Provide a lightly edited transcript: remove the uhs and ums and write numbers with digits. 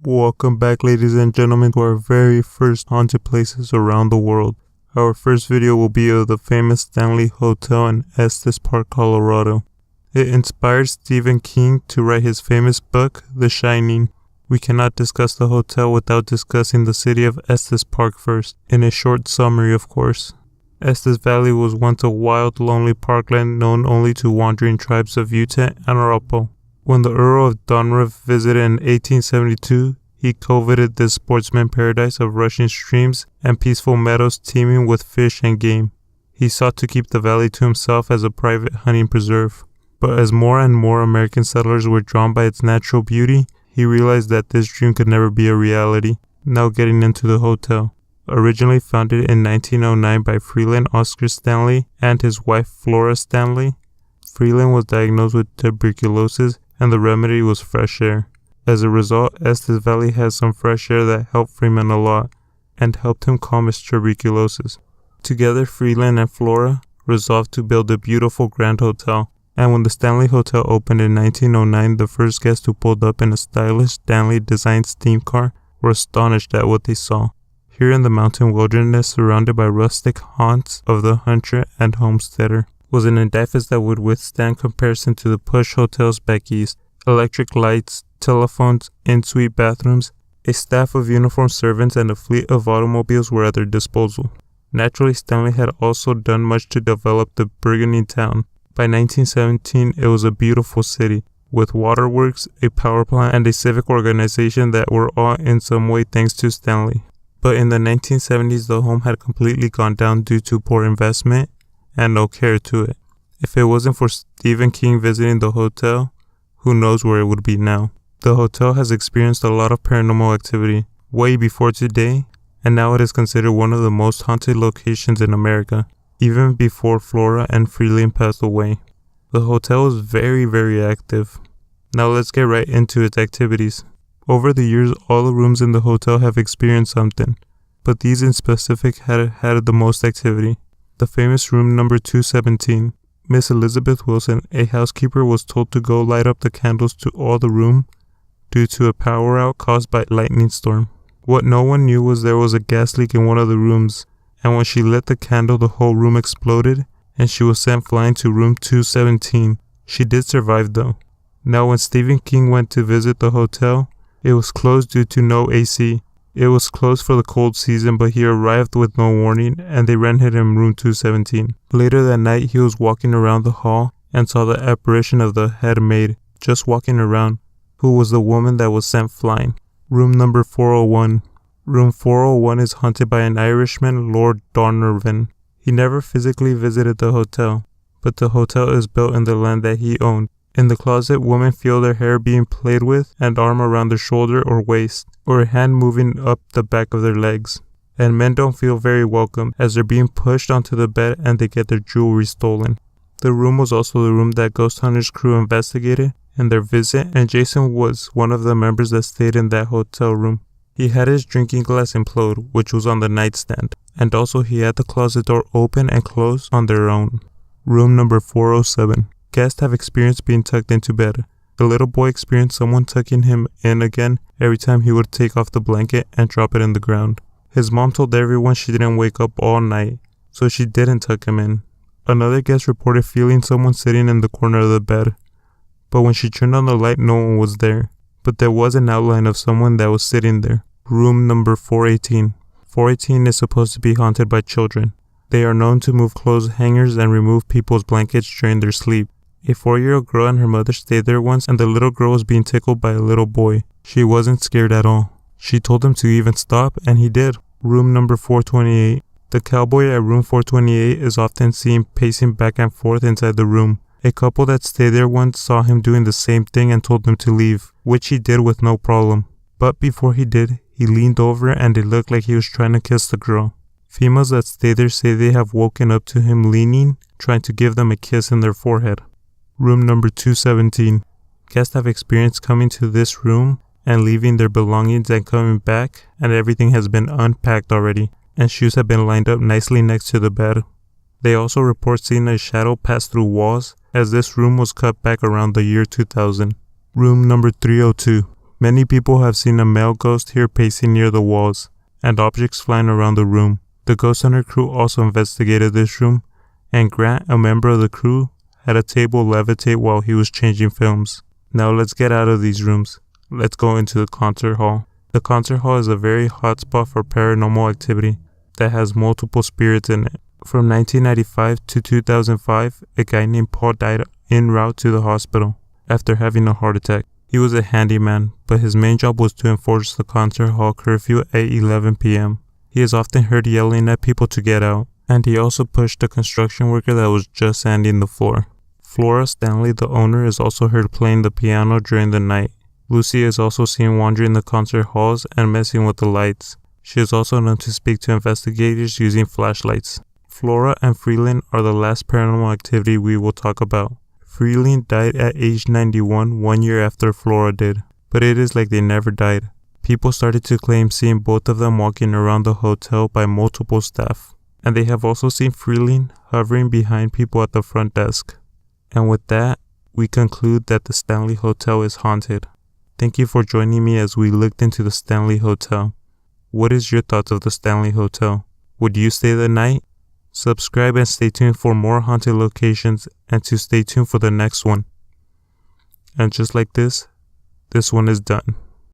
Welcome back, ladies and gentlemen, to our very first haunted places around the world. Our first video will be of the famous Stanley Hotel in Estes Park, Colorado. It inspired Stephen King to write his famous book, The Shining. We cannot discuss the hotel without discussing the city of Estes Park first, in a short summary, of course. Estes Valley was once a wild, lonely parkland known only to wandering tribes of Utah and Arapaho. When the Earl of Donriff visited in 1872, he coveted this sportsman paradise of rushing streams and peaceful meadows teeming with fish and game. He sought to keep the valley to himself as a private hunting preserve. But as more and more American settlers were drawn by its natural beauty, he realized that this dream could never be a reality. Now getting into the hotel. Originally founded in 1909 by Freeland Oscar Stanley and his wife Flora Stanley, Freeland was diagnosed with tuberculosis and the remedy was fresh air. As a result, Estes Valley has some fresh air that helped Freeman a lot and helped him calm his tuberculosis. Together, Freeland and Flora resolved to build a beautiful grand hotel. And when the Stanley Hotel opened in 1909, the first guests who pulled up in a stylish Stanley-designed steam car were astonished at what they saw. Here in the mountain wilderness, surrounded by rustic haunts of the hunter and homesteader, was an edifice that would withstand comparison to the plush hotels back east. Electric lights, telephones, in-suite bathrooms, a staff of uniformed servants, and a fleet of automobiles were at their disposal. Naturally, Stanley had also done much to develop the burgeoning town. By 1917, it was a beautiful city, with waterworks, a power plant, and a civic organization that were all in some way thanks to Stanley. But in the 1970s, the home had completely gone down due to poor investment and no care to it. If it wasn't for Stephen King visiting the hotel, who knows where it would be now. The hotel has experienced a lot of paranormal activity way before today, and now it is considered one of the most haunted locations in America, even before Flora and Freeland passed away. The hotel is very, very active. Now let's get right into its activities. Over the years, all the rooms in the hotel have experienced something, but these in specific had the most activity. The famous room number 217. Miss Elizabeth Wilson, a housekeeper, was told to go light up the candles to all the room due to a power out caused by a lightning storm. What no one knew was there was a gas leak in one of the rooms, and when she lit the candle, the whole room exploded, and she was sent flying to room 217. She did survive though. Now when Stephen King went to visit the hotel, it was closed due to no AC. It was closed for the cold season, but he arrived with no warning, and they rented him room 217. Later that night, he was walking around the hall and saw the apparition of the head maid, just walking around, who was the woman that was sent flying. Room number 401. Room 401 is haunted by an Irishman, Lord Donnervan. He never physically visited the hotel, but the hotel is built in the land that he owned. In the closet, women feel their hair being played with, and arm around their shoulder or waist, or a hand moving up the back of their legs. And men don't feel very welcome, as they're being pushed onto the bed and they get their jewelry stolen. The room was also the room that Ghost Hunters crew investigated in their visit, and Jason was one of the members that stayed in that hotel room. He had his drinking glass implode, which was on the nightstand, and also he had the closet door open and closed on their own. Room number 407. Guests have experienced being tucked into bed. The little boy experienced someone tucking him in again every time he would take off the blanket and drop it in the ground. His mom told everyone she didn't wake up all night, so she didn't tuck him in. Another guest reported feeling someone sitting in the corner of the bed, but when she turned on the light, no one was there. But there was an outline of someone that was sitting there. Room number 418. 418 is supposed to be haunted by children. They are known to move clothes hangers and remove people's blankets during their sleep. A 4-year-old girl and her mother stayed there once, and the little girl was being tickled by a little boy. She wasn't scared at all. She told him to even stop, and he did. Room number 428. The cowboy at room 428 is often seen pacing back and forth inside the room. A couple that stayed there once saw him doing the same thing and told him to leave, which he did with no problem. But before he did, he leaned over and it looked like he was trying to kiss the girl. Females that stay there say they have woken up to him leaning, trying to give them a kiss in their forehead. Room number 217. Guests have experienced coming to this room and leaving their belongings and coming back, and everything has been unpacked already, and shoes have been lined up nicely next to the bed. They also report seeing a shadow pass through walls, as this room was cut back around the year 2000. Room number 302. Many people have seen a male ghost here pacing near the walls, and objects flying around the room. The ghost hunter crew also investigated this room, and Grant, a member of the crew, had a table levitate while he was changing films. Now let's get out of these rooms. Let's go into the concert hall. The concert hall is a very hot spot for paranormal activity that has multiple spirits in it. From 1995 to 2005, a guy named Paul died en route to the hospital after having a heart attack. He was a handyman, but his main job was to enforce the concert hall curfew at 11 p.m. He is often heard yelling at people to get out, and he also pushed a construction worker that was just sanding the floor. Flora Stanley, the owner, is also heard playing the piano during the night. Lucy is also seen wandering the concert halls and messing with the lights. She is also known to speak to investigators using flashlights. Flora and Freeland are the last paranormal activity we will talk about. Freeland died at age 91, 1 year after Flora did, but it is like they never died. People started to claim seeing both of them walking around the hotel by multiple staff, and they have also seen Freeland hovering behind people at the front desk. And with that, we conclude that the Stanley Hotel is haunted. Thank you for joining me as we looked into the Stanley Hotel. What is your thoughts of the Stanley Hotel? Would you stay the night? Subscribe and stay tuned for more haunted locations and to stay tuned for the next one. And just like this one is done.